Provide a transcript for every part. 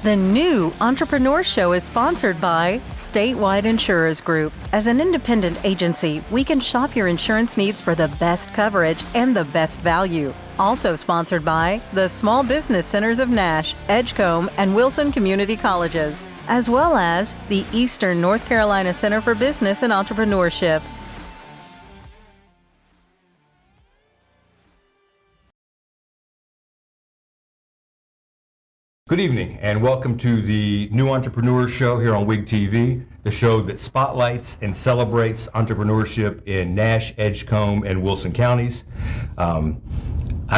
The new Entrepreneur Show is sponsored by Statewide Insurers Group. As an independent agency, we can shop your insurance needs for the best coverage and the best value. Also sponsored by the Small Business Centers of Nash, Edgecombe, and Wilson Community Colleges, as well as the Eastern North Carolina Center for Business and Entrepreneurship. Good evening and welcome to the New Entrepreneur Show here on WIG TV, the show that spotlights and celebrates entrepreneurship in Nash, Edgecombe, and Wilson counties. I'm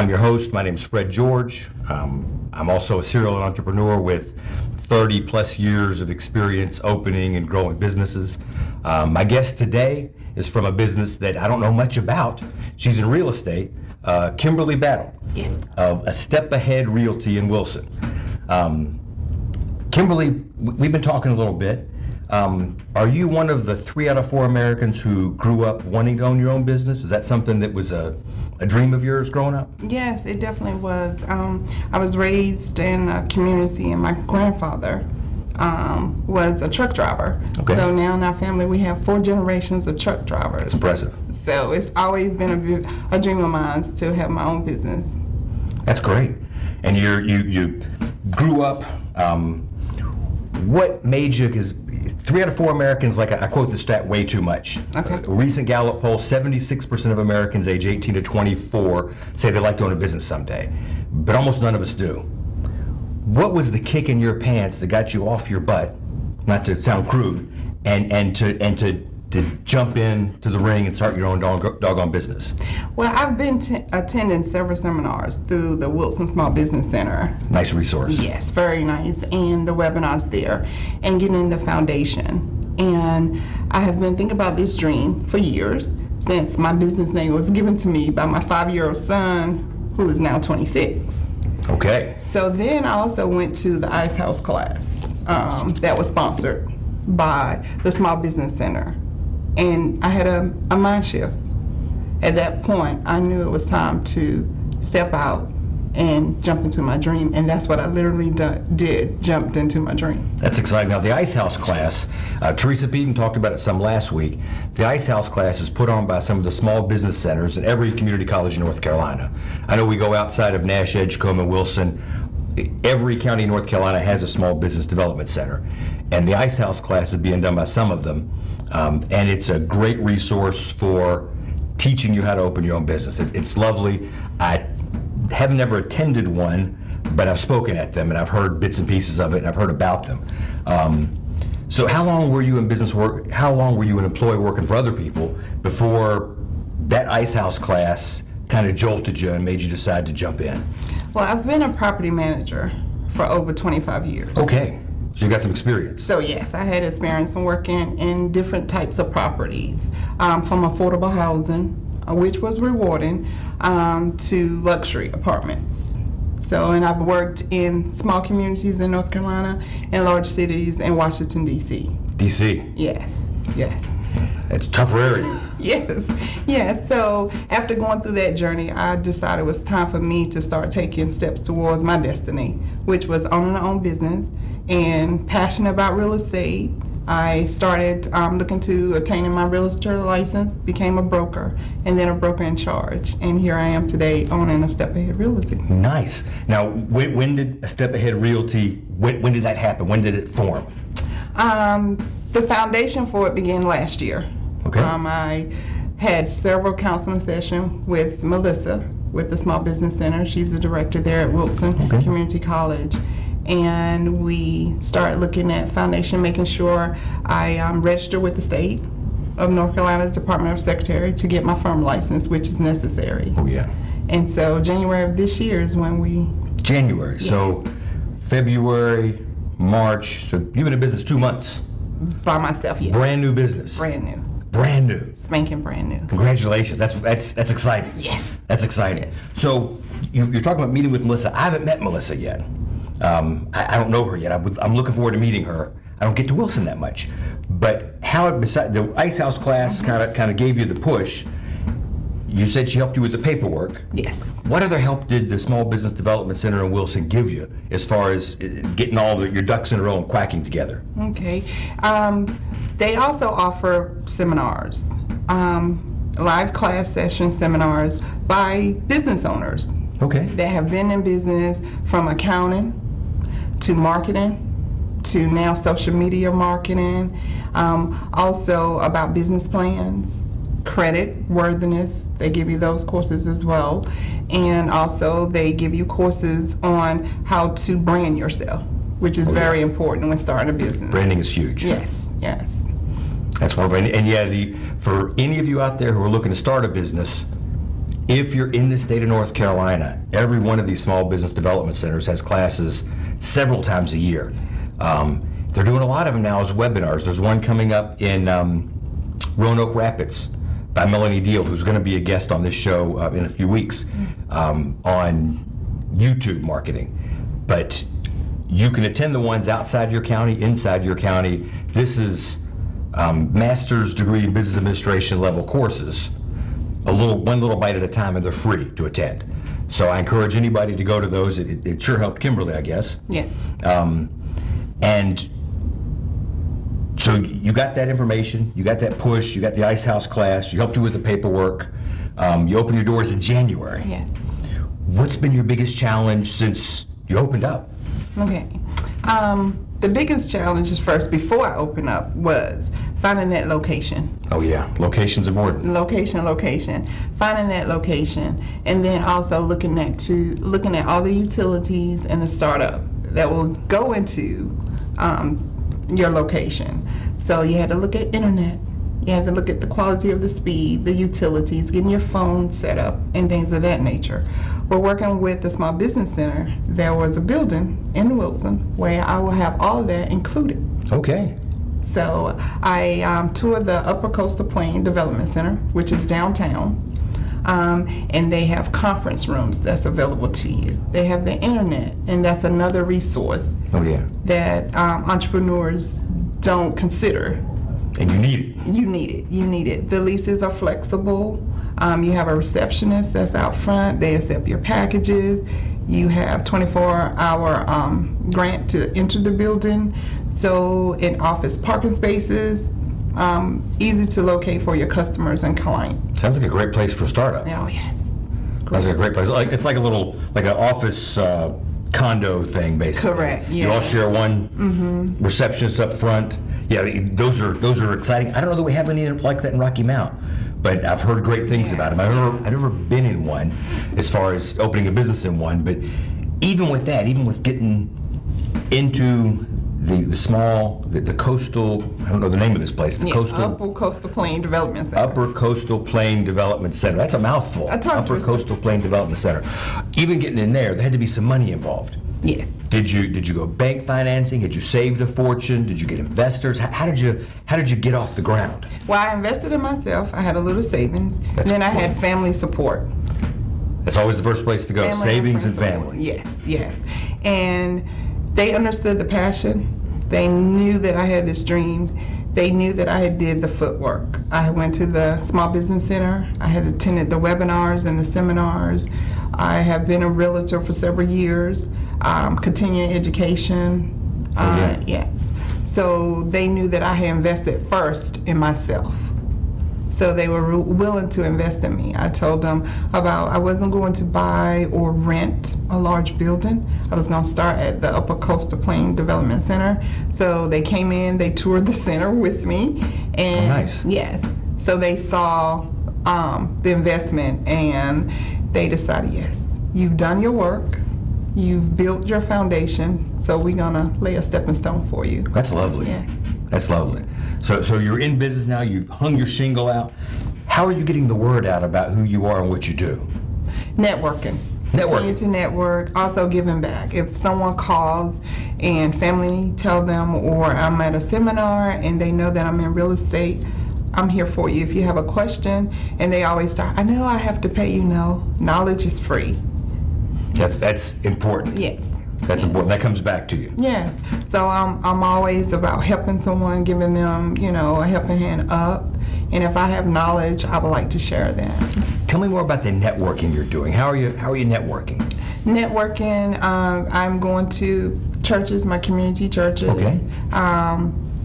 your host. My name is Fred George. I'm also a serial entrepreneur with 30 plus years of experience opening and growing businesses. My guest today is from a business that I don't know much about. She's in real estate, Kimberly Battle. Yes. Of ASTEP AHEAD Realty in Wilson. Kimberly, we've been talking a little bit. Are you one of the 3 out of 4 Americans who grew up wanting to own your own business? Is that something that was a dream of yours growing up? Yes, it definitely was. I was raised in a community, and my grandfather was a truck driver. Okay. So now in our family we have 4 generations of truck drivers. That's impressive. So it's always been a dream of mine to have my own business. That's great. And you grew up, what made you, because 3 out of 4 Americans, like I quote the stat way too much. Okay. A recent Gallup poll, 76% of Americans age 18 to 24 say they'd like to own a business someday, but almost none of us do. What was the kick in your pants that got you off your butt, not to sound crude, and to jump into the ring and start your own doggone business? Well, I've been attending several seminars through the Wilson Small Business Center. Nice resource. Yes, very nice, and the webinars there, and getting the foundation. And I have been thinking about this dream for years, since my business name was given to me by my 5-year-old son, who is now 26. Okay. So then I also went to the Ice House class that was sponsored by the Small Business Center. And I had a mind shift. At that point, I knew it was time to step out and jump into my dream. And that's what I literally did, jumped into my dream. That's exciting. Now, the Ice House class, Teresa Beaton talked about it some last week. The Ice House class is put on by some of the small business centers in every community college in North Carolina. I know we go outside of Nash, Edgecombe, and Wilson. Every county in North Carolina has a small business development center. And the Ice House class is being done by some of them. And it's a great resource for teaching you how to open your own business. It's lovely. I have never attended one, but I've spoken at them and I've heard bits and pieces of it and I've heard about them. So how long were you in business work? How long were you an employee working for other people before that Ice House class kind of jolted you and made you decide to jump in? Well, I've been a property manager for over 25 years. Okay. So you got some experience. So yes, I had experience in working in different types of properties, from affordable housing, which was rewarding, to luxury apartments. So, and I've worked in small communities in North Carolina and large cities in Washington, D.C. D.C. Yes, yes. It's a tougher area. Yes. So after going through that journey, I decided it was time for me to start taking steps towards my destiny, which was owning my own business and passionate about real estate. I started looking to attaining my realtor license, became a broker, and then a broker in charge. And here I am today owning ASTEP AHEAD Realty. Nice. Now, when did ASTEP AHEAD Realty, when did that happen? When did it form? The foundation for it began last year. Okay. I had several counseling sessions with Melissa with the Small Business Center. She's the director there at Wilson Community College. And we started looking at foundation, making sure I registered with the state of North Carolina Department of Secretary to get my firm license, which is necessary. Oh, yeah. And so January of this year is when we... January. Yes. So February, March. So you've been in business 2 months. By myself, yes. Brand new business. Brand new. Brand new. Spanking brand new. Congratulations. That's exciting. Yes. That's exciting. Yes. So you're talking about meeting with Melissa. I haven't met Melissa yet. I don't know her yet. I'm looking forward to meeting her. I don't get to Wilson that much. But how, besides the Ice House class kind of gave you the push, You said she helped you with the paperwork. Yes. What other help did the Small Business Development Center in Wilson give you as far as getting all your ducks in a row and quacking together? Okay. They also offer seminars, live class session seminars by business owners. Okay. That have been in business, from accounting to marketing to now social media marketing, also about business plans, credit worthiness. They give you those courses as well. And also they give you courses on how to brand yourself, which is very important when starting a business. Branding is huge. Yes, yes. That's wonderful. And yeah, for any of you out there who are looking to start a business, if you're in the state of North Carolina, every one of these small business development centers has classes several times a year. They're doing a lot of them now as webinars. There's one coming up in Roanoke Rapids by Melanie Deal, who's going to be a guest on this show in a few weeks, on YouTube marketing. But you can attend the ones outside your county, inside your county. This is master's degree in business administration level courses, one little bite at a time, and they're free to attend. So I encourage anybody to go to those. It sure helped Kimberly, I guess. Yes. And so you got that information, you got that push, you got the Ice House class, you helped you with the paperwork, you opened your doors in January. Yes. What's been your biggest challenge since you opened up? Okay. The biggest challenge is first, before I opened up, was finding that location. Oh yeah, location's important. Location, finding that location, and then also looking at all the utilities and the startup that will go into your location. So you had to look at internet, you had to look at the quality of the speed, the utilities, getting your phone set up, and things of that nature. We're working with the Small Business Center. There was a building in Wilson where I will have all of that included. Okay. So I toured the Upper Coastal Plain Development Center, which is downtown, and they have conference rooms that's available to you. They have the internet, and that's another resource Oh yeah. that entrepreneurs don't consider. And you need it. You need it. The leases are flexible. You have a receptionist that's out front. They accept your packages. You have 24-hour grant to enter the building. So in office parking spaces, easy to locate for your customers and clients. Sounds like a great place for a startup. Oh, yes. Sounds like a great place. It's like an office condo thing, basically. Correct, You all yes. share one receptionist up front. Yeah, those are exciting. I don't know that we have any like that in Rocky Mount, but I've heard great things about them. I've never been in one as far as opening a business in one, but even with that, even with getting into the coastal, I don't know the name of this place, Upper Coastal Plain Development Center. Upper Coastal Plain Development Center. That's a mouthful. Upper Coastal Plain Development Center. Even getting in there had to be some money involved. Yes. Did you go bank financing? Had you saved a fortune? Did you get investors? How did you get off the ground? Well, I invested in myself. I had a little savings. That's and then cool. I had family support. That's always the first place to go. Savings and family. Yes. And they understood the passion. They knew that I had this dream. They knew that I had did the footwork. I went to the Small Business Center. I had attended the webinars and the seminars. I have been a realtor for several years, continuing education. Yes. So they knew that I had invested first in myself. So they were willing to invest in me. I told them I wasn't going to buy or rent a large building. I was going to start at the Upper Coastal Plain Development Center. So they came in, they toured the center with me. And nice. Yes. So they saw the investment and they decided, yes, you've done your work. You've built your foundation, so we're gonna lay a stepping stone for you. That's lovely. Yeah. That's lovely. So you're in business now. You've hung your shingle out. How are you getting the word out about who you are and what you do? Networking. Continue to network. Also giving back. If someone calls and family tell them, or I'm at a seminar and they know that I'm in real estate, I'm here for you. If you have a question, and they always start, I know I have to pay you. No, knowledge is free. That's important. Yes. That's important. That comes back to you. Yes. So I'm always about helping someone, giving them, a helping hand up. And if I have knowledge, I would like to share that. Tell me more about the networking you're doing. How are you networking? Networking, I'm going to churches, my community churches. Okay.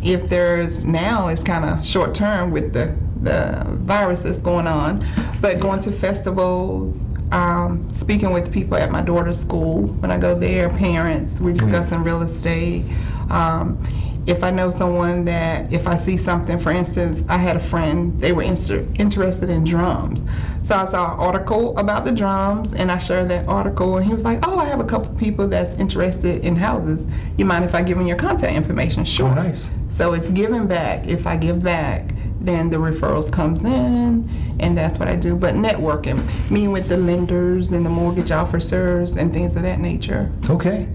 If there's now, it's kind of short term with the virus that's going on, but going to festivals, speaking with people at my daughter's school when I go there, parents, we're discussing real estate. If I know someone that, if I see something, for instance, I had a friend, they were interested in drums. So I saw an article about the drums, and I shared that article, and he was like, oh, I have a couple people that's interested in houses. You mind if I give them your contact information? Sure. Oh, nice. So it's giving back. If I give back, then the referrals comes in, and that's what I do. But networking, meeting with the lenders and the mortgage officers and things of that nature. Okay.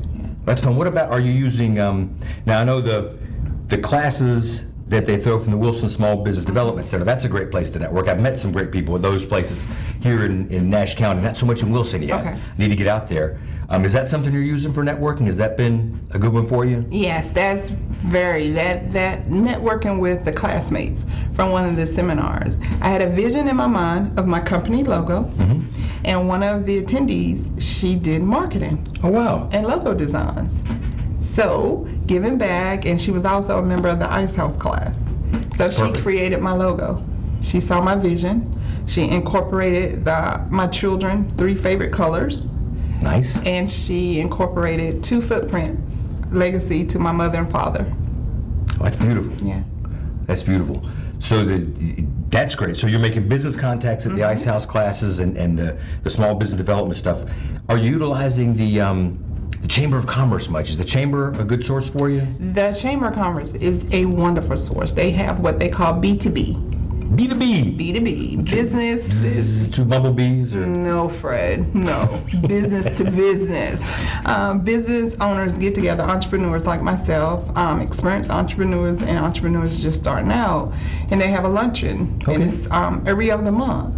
That's fun. What about, are you using, now I know the classes that they throw from the Wilson Small Business Development Center, that's a great place to network. I've met some great people at those places here in Nash County, not so much in Wilson yet. Okay. Need to get out there. Is that something you're using for networking? Has that been a good one for you? Yes, that's that networking with the classmates from one of the seminars. I had a vision in my mind of my company logo, and one of the attendees, she did marketing. Oh, wow. And logo designs. So, giving back, and she was also a member of the Ice House class. So she perfect. created my logo. She saw my vision. She incorporated my children's 3 favorite colors. Nice. And she incorporated 2 footprints, legacy to my mother and father. Oh, that's beautiful. Yeah. That's beautiful. So that's great. So you're making business contacts at the Ice House classes and the small business development stuff. Are you utilizing the Chamber of Commerce much? Is the Chamber a good source for you? The Chamber of Commerce is a wonderful source. They have what they call B2B. B2B. B2B. Business. Two bumblebees? Or? No, Fred, no. Business to business. Business owners get together, entrepreneurs like myself, experienced entrepreneurs and entrepreneurs just starting out, and they have a luncheon. Okay. And it's every other month.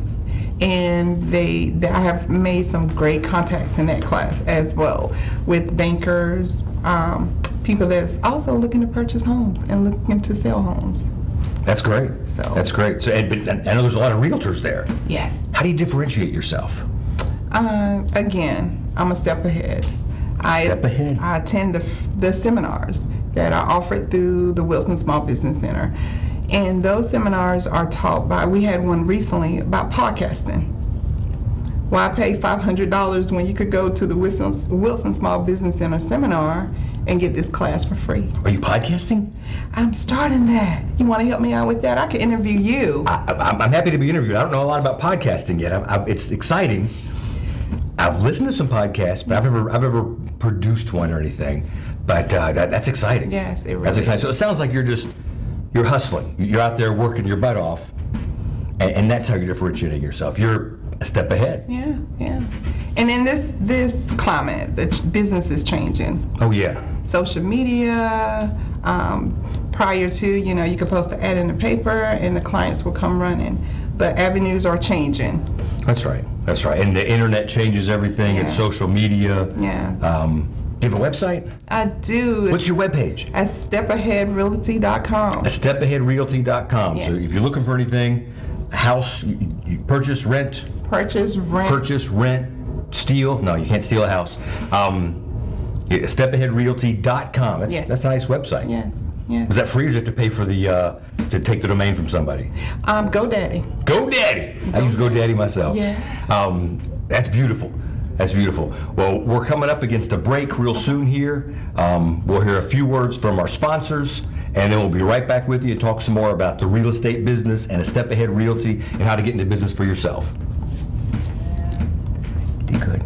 And I have made some great contacts in that class as well with bankers, people that's also looking to purchase homes and looking to sell homes. That's great. So- That's great. So, but I know there's a lot of realtors there. Yes. How do you differentiate yourself? Again, I'm a step ahead. Step ahead? I attend the seminars that are offered through the Wilson Small Business Center. And those seminars are taught by, we had one recently about podcasting. Why pay $500 when you could go to the Wilson Small Business Center seminar and get this class for free? Are you podcasting? I'm starting that. You want to help me out with that? I can interview you. I'm happy to be interviewed. I don't know a lot about podcasting yet. It's exciting. I've listened to some podcasts, but I've ever produced one or anything. But that's exciting. Yes, it really That's exciting. is. So it sounds like you're hustling. You're out there working your butt off, and that's how you're differentiating yourself. You're a step ahead. Yeah, yeah. And in this climate, the business is changing. Oh yeah. Social media, prior to, you could post an ad in the paper and the clients will come running. But avenues are changing. That's right. That's right. And the internet changes everything. Yes. It's social media. Yes. You have a website? I do. What's your webpage? At ASTEPAHEADRealty.com. ASTEPAHEADRealty.com. Yes. So if you're looking for anything, house, you purchase, rent, Purchase, rent. steal. No, you can't steal a house. ASTEPAHEADRealty.com. That's a nice website. Yes, yes. Is that free, or do you have to pay for to take the domain from somebody? GoDaddy. GoDaddy. I use GoDaddy myself. Yeah. That's beautiful. That's beautiful. Well, we're coming up against a break real soon here. We'll hear a few words from our sponsors, and then we'll be right back with you and talk some more about the real estate business and A Step Ahead Realty and how to get into business for yourself. You good?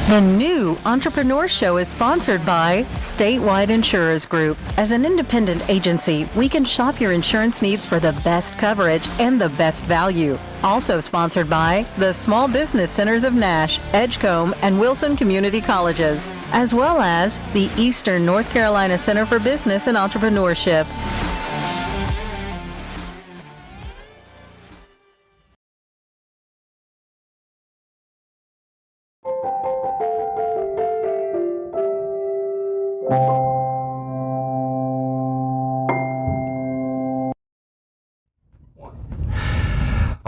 The new Entrepreneur Show is sponsored by Statewide Insurers Group. As an independent agency, we can shop your insurance needs for the best coverage and the best value. Also sponsored by the Small Business Centers of Nash, Edgecombe, and Wilson Community Colleges, as well as the Eastern North Carolina Center for Business and Entrepreneurship.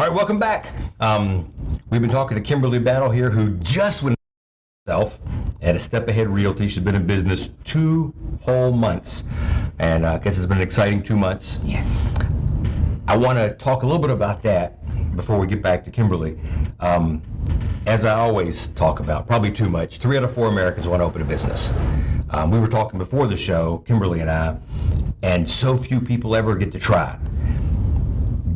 right, welcome back. We've been talking to Kimberly Battle here, who just went herself at ASTEP AHEAD Realty. She's been in business 2 whole months, and I guess it's been an exciting 2 months. Yes. I want to talk a little bit about that before we get back to Kimberly. As I always talk about, probably too much, 3 out of 4 Americans want to open a business. We were talking before the show, Kimberly and I, and so few people ever get to try.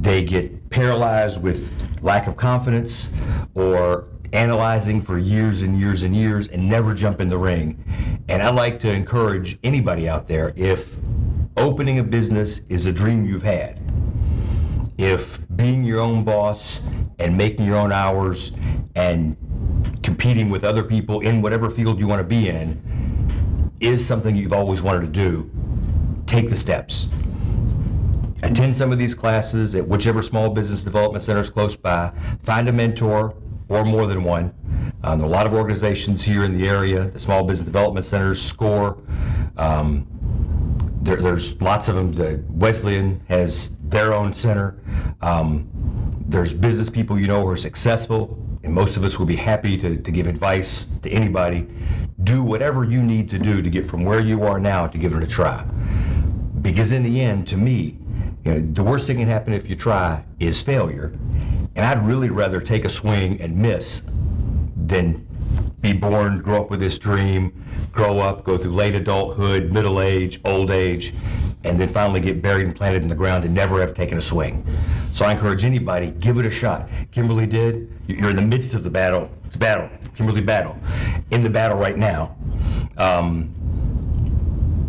They get paralyzed with lack of confidence or analyzing for years and years and years and never jump in the ring. And I'd like to encourage anybody out there, if opening a business is a dream you've had, if being your own boss and making your own hours and competing with other people in whatever field you want to be in is something you've always wanted to do, take the steps. Attend some of these classes at whichever small business development center is close by. Find a mentor or more than one. There are a lot of organizations here in the area. The small business development centers, SCORE. There's lots of them. The Wesleyan has their own center. There's business people you know who are successful, and most of us will be happy to give advice to anybody. Do whatever you need to do to get from where you are now to give it a try. Because in the end, to me, the worst thing can happen if you try is failure. And I'd really rather take a swing and miss than be born, grow up with this dream, grow up, go through late adulthood, middle age, old age, and then finally get buried and planted in the ground and never have taken a swing. So I encourage anybody, give it a shot. Kimberly did. You're in the midst of the battle. Kimberly Battle. In the battle right now,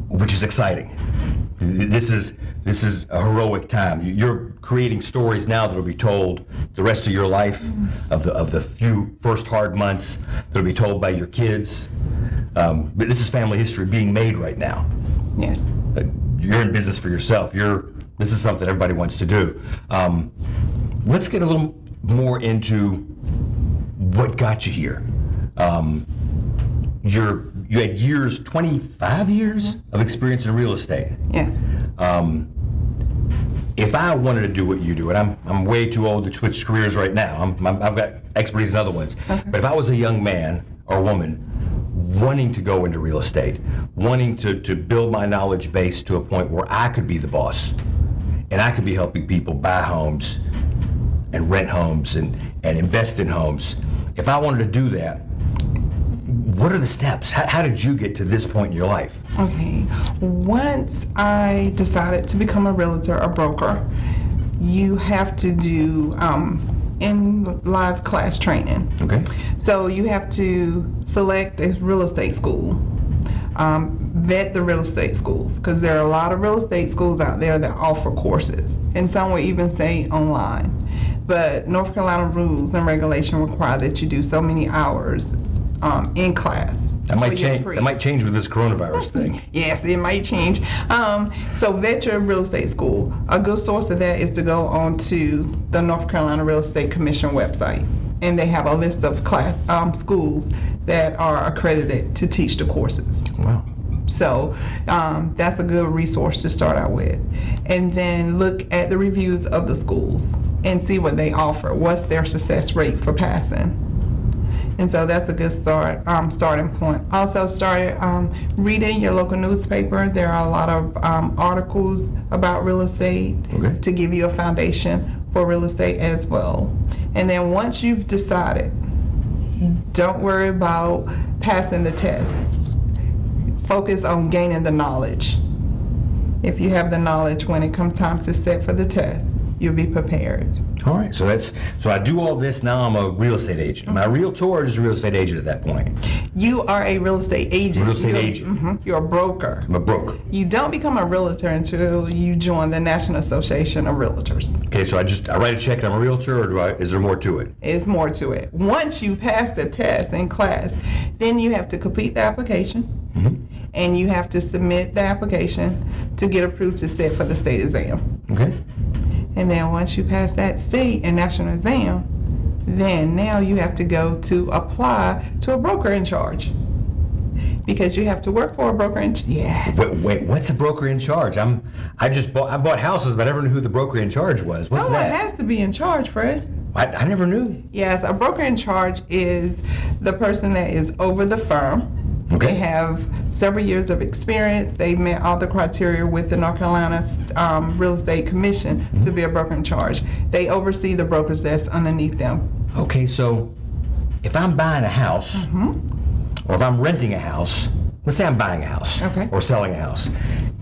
which is exciting. This is a heroic time. You're creating stories now that will be told the rest of your life, of the few first hard months that will be told by your kids. But this is family history being made right now. Yes. You're in business for yourself. This is something everybody wants to do. Let's get a little more into what got you here. You had 25 years of experience in real estate. Yes. If I wanted to do what you do, and I'm way too old to switch careers right now. I've got expertise in other ones. Okay. But if I was a young man or woman wanting to go into real estate, wanting to build my knowledge base to a point where I could be the boss, and I could be helping people buy homes and rent homes and invest in homes, if I wanted to do that, what are the steps? How did you get to this point in your life? Okay. Once I decided to become a realtor, a broker, you have to do in live class training. Okay. So you have to select a real estate school, vet the real estate schools, because there are a lot of real estate schools out there that offer courses, and some will even say online. But North Carolina rules and regulation require that you do so many hours in class. That might change. That might change with this coronavirus thing. Yes, it might change. So vet your real estate school. A good source of that is to go on to the North Carolina Real Estate Commission website, and they have a list of schools that are accredited to teach the courses. Wow. So that's a good resource to start out with. And then look at the reviews of the schools and see what they offer. What's their success rate for passing? And so that's a good starting point. Also start reading your local newspaper. There are a lot of articles about real estate to give you a foundation for real estate as well. And then once you've decided, don't worry about passing the test. Focus on gaining the knowledge. If you have the knowledge, when it comes time to sit for the test, you'll be prepared. All right, so I do all this, now I'm a real estate agent. Am I a realtor or just a real estate agent at that point? You are a real estate agent. Real estate agent. Mm-hmm. You're a broker. I'm a broker. You don't become a realtor until you join the National Association of Realtors. Okay, so I write a check and I'm a realtor, or is there more to it? It's more to it. Once you pass the test in class, then you have to complete the application. Mm-hmm. And you have to submit the application to get approved to sit for the state exam. Okay. And then once you pass that state and national exam, then now you have to go to apply to a broker in charge. because you have to work for a broker. Yes. Wait, what's a broker in charge? I bought houses, but I never knew who the broker in charge was. What's Someone that? has to be in charge, Fred. I never knew. Yes, a broker in charge is the person that is over the firm. Okay. They have several years of experience. They've met all the criteria with the North Carolina Real Estate Commission to be a broker in charge. They oversee the brokers that's underneath them. Okay, so if I'm buying a house, or if I'm renting a house, let's say I'm buying a house Okay. or selling a house,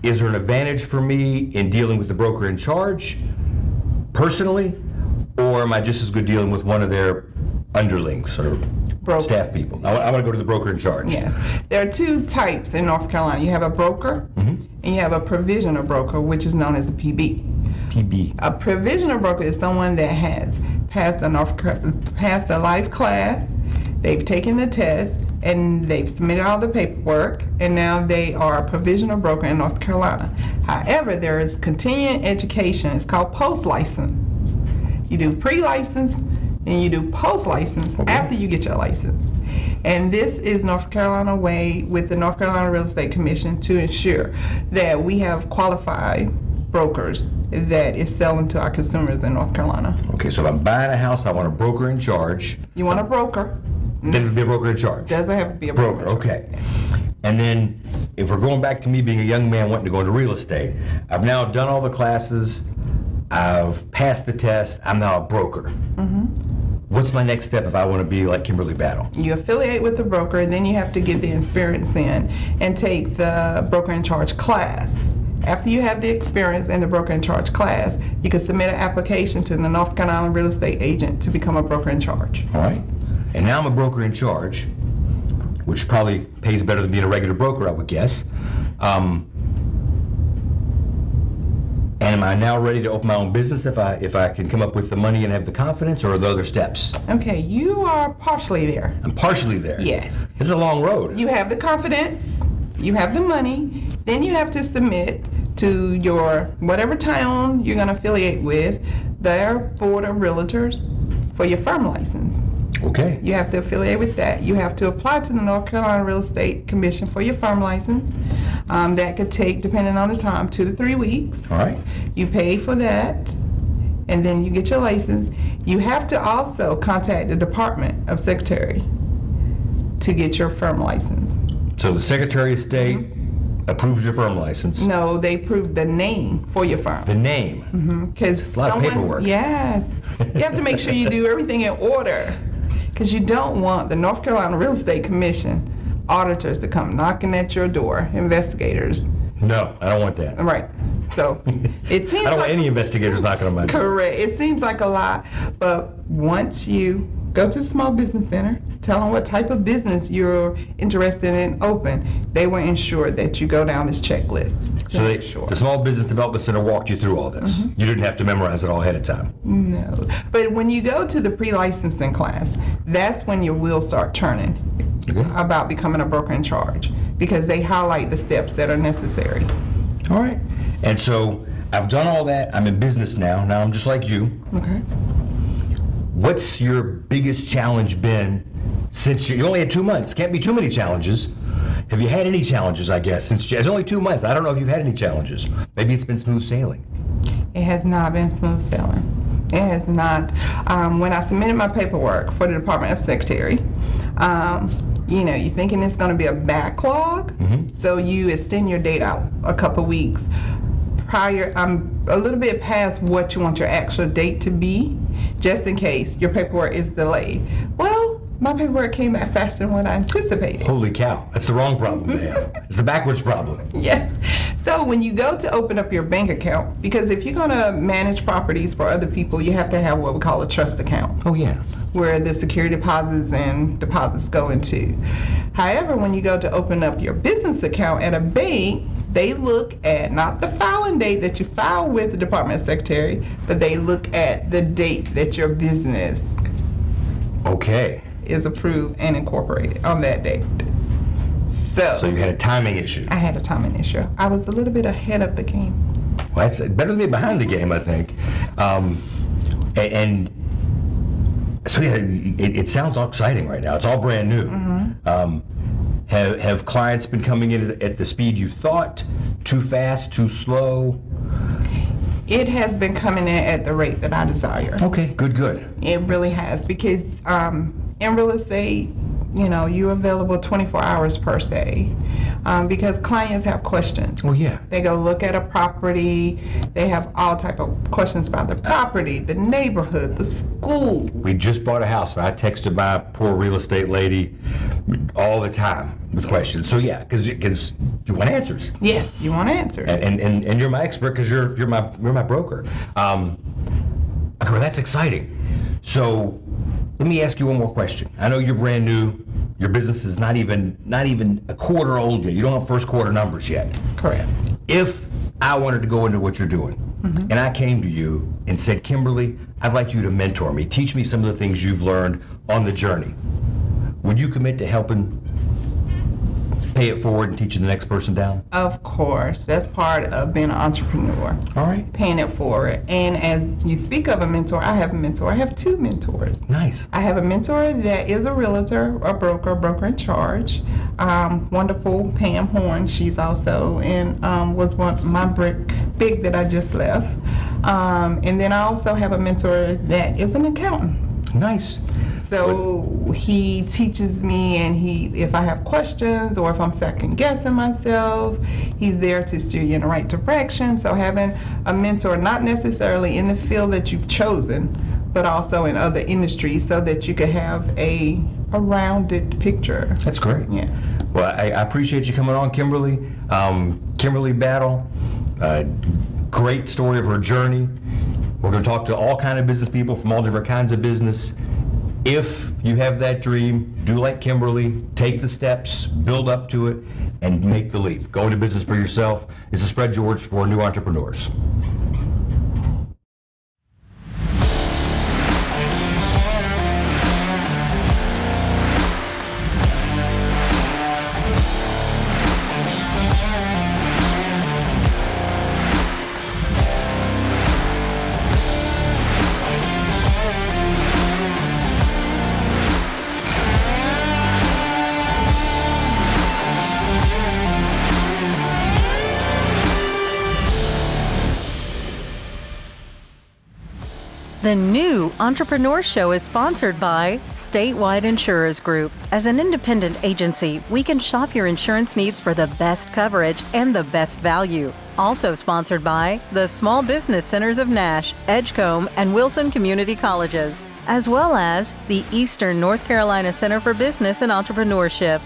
is there an advantage for me in dealing with the broker in charge personally, or am I just as good dealing with one of their underlings or Brokers. staff people? I want to go to the broker in charge. Yes. There are two types in North Carolina. You have a broker and you have a provisional broker, which is known as a PB. PB. A provisional broker is someone that has passed the life class, they've taken the test, and they've submitted all the paperwork, and now they are a provisional broker in North Carolina. However, there is continuing education. It's called post-license. You do pre-license, and you do post-license after you get your license. And this is North Carolina way with the North Carolina Real Estate Commission to ensure that we have qualified brokers that is selling to our consumers in North Carolina. Okay, so if I'm buying a house, I want a broker in charge. You want a broker? Then it'd be a broker in charge. Doesn't have to be a Broker, okay. And then if we're going back to me being a young man wanting to go into real estate, I've now done all the classes, I've passed the test, I'm now a broker. What's my next step if I want to be like Kimberly Battle? You affiliate with the broker, and then you have to get the experience in and take the broker in charge class. After you have the experience in the broker in charge class, you can submit an application to the North Carolina real estate agent to become a broker in charge. All right. And now I'm a broker in charge, which probably pays better than being a regular broker, I would guess. And am I now ready to open my own business if I can come up with the money and have the confidence, or are there other steps? Okay, you are partially there. I'm partially there. Yes. This is a long road. You have the confidence, you have the money, then you have to submit to your whatever town you're going to affiliate with, their board of realtors for your firm license. Okay. You have to affiliate with that. You have to apply to the North Carolina Real Estate Commission for your firm license. That could take, depending on the time, 2 to 3 weeks. All right. You pay for that, and then you get your license. You have to also contact the Department of Secretary to get your firm license. So the Secretary of State approves your firm license. No, they approve the name for your firm. The name. Because a lot of paperwork. Yes. You have to make sure you do everything in order. Because you don't want the North Carolina Real Estate Commission auditors to come knocking at your door, investigators. No, I don't want that. Right. So it seems I don't like want any investigators knocking on my door. correct. It seems like a lot, but once you go to the Small Business Center, tell them what type of business you're interested in open, they will ensure that you go down this checklist. To So make sure. the Small Business Development Center walked you through all this. You didn't have to memorize it all ahead of time. No. But when you go to the pre-licensing class, that's when your wheels start turning about becoming a broker in charge, because they highlight the steps that are necessary. All right. And so I've done all that. I'm in business now. Now I'm just like you. Okay. What's your biggest challenge been since you only had 2 months? Can't be too many challenges. Have you had any challenges, I guess, since it's only 2 months? I don't know if you've had any challenges. Maybe it's been smooth sailing. It has not been smooth sailing. It has not. When I submitted my paperwork for the Department of Secretary, you're thinking it's going to be a backlog, so you extend your date out a couple weeks prior, a little bit past what you want your actual date to be, just in case your paperwork is delayed. Well, my paperwork came back faster than what I anticipated. Holy cow. That's the wrong problem to have. It's the backwards problem. Yes. So when you go to open up your bank account, because if you're going to manage properties for other people, you have to have what we call a trust account. Oh, yeah. Where the security deposits and deposits go into. However, when you go to open up your business account at a bank, they look at not the filing date that you file with the Department of Secretary, but they look at the date that your business Okay. is approved and incorporated on that date. So you had a timing issue. I had a timing issue. I was a little bit ahead of the game. Well, that's better than being behind the game, I think. And so, yeah, it sounds all exciting right now. It's all brand new. Have clients been coming in at the speed you thought? Too fast, too slow? It has been coming in at the rate that I desire. Okay, good. It really has, because in real estate, you're available 24 hours per se, because clients have questions. Oh, yeah. They go look at a property. They have all type of questions about the property, the neighborhood, the school. We just bought a house, and I texted my poor real estate lady all the time with questions. So yeah, because you want answers. Yes, you want answers. And you're my expert because you're my broker. Okay, that's exciting. So let me ask you one more question. I know you're brand new. Your business is not even a quarter old yet. You don't have first quarter numbers yet. Correct. If I wanted to go into what you're doing, and I came to you and said, Kimberly, I'd like you to mentor me, teach me some of the things you've learned on the journey, would you commit to helping pay it forward and teaching the next person down? Of course. That's part of being an entrepreneur. All right. Paying it forward. And as you speak of a mentor, I have a mentor. I have two mentors. Nice. I have a mentor that is a realtor, a broker in charge. Wonderful Pam Horn. She's also was my big that I just left. And then I also have a mentor that is an accountant. Nice. So he teaches me, and if I have questions or if I'm second guessing myself, he's there to steer you in the right direction. So having a mentor, not necessarily in the field that you've chosen, but also in other industries, so that you could have a rounded picture. That's great. Yeah. Well, I appreciate you coming on, Kimberly. Kimberly Battle, great story of her journey. We're going to talk to all kind of business people from all different kinds of business. If you have that dream, do like Kimberly, take the steps, build up to it, and make the leap. Go into business for yourself. This is Fred George for New Entrepreneurs. The new Entrepreneur Show is sponsored by Statewide Insurers Group. As an independent agency, we can shop your insurance needs for the best coverage and the best value. Also sponsored by the Small Business Centers of Nash, Edgecombe, and Wilson Community Colleges, as well as the Eastern North Carolina Center for Business and Entrepreneurship.